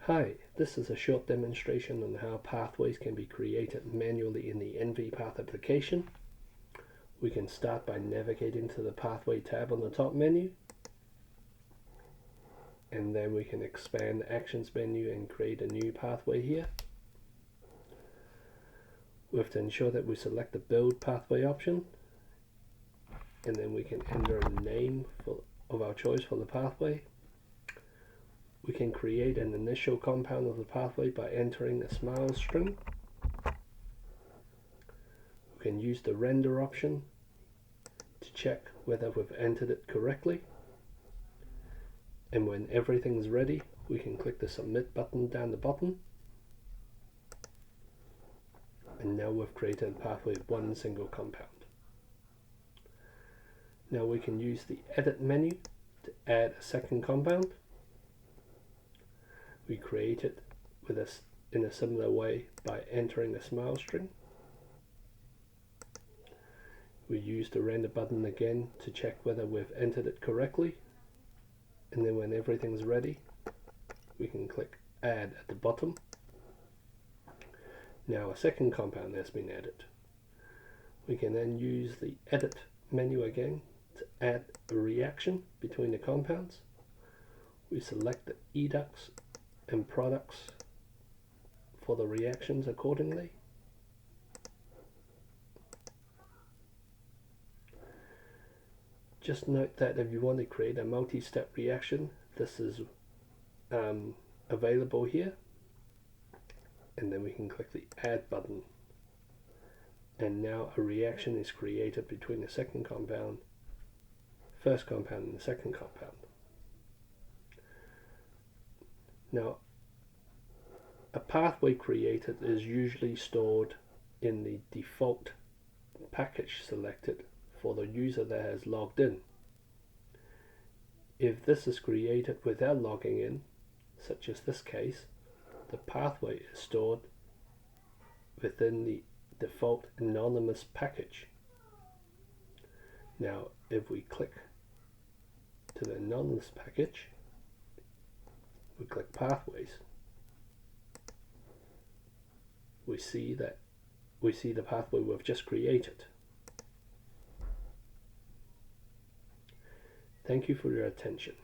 Hi, this is a short demonstration on how pathways can be created manually in the enviPath application. We can start by navigating to the Pathway tab on the top menu, and then we can expand the Actions menu and create a new pathway here. We have to ensure that we select the Build Pathway option, and then we can enter a name of our choice for the pathway. We can create an initial compound of the pathway by entering a smile string. We can use the render option to check whether we've entered it correctly. And when everything's ready, we can click the submit button down the bottom. And now we've created a pathway of one single compound. Now we can use the edit menu to add a second compound. We create it in a similar way by entering a smile string. We use the render button again to check whether we've entered it correctly. And then when everything's ready, we can click add at the bottom. Now a second compound has been added. We can then use the edit menu again to add a reaction between the compounds. We select the edux and products for the reactions accordingly. Just note that if you want to create a multi-step reaction, this is available here, and then we can click the add button, and now a reaction is created between the first compound and the second compound. Now, a pathway created is usually stored in the default package selected for the user that has logged in. If this is created without logging in, such as this case, the pathway is stored within the default anonymous package. Now, if we click to the anonymous package, we click pathways, we see the pathway we've just created. Thank you for your attention.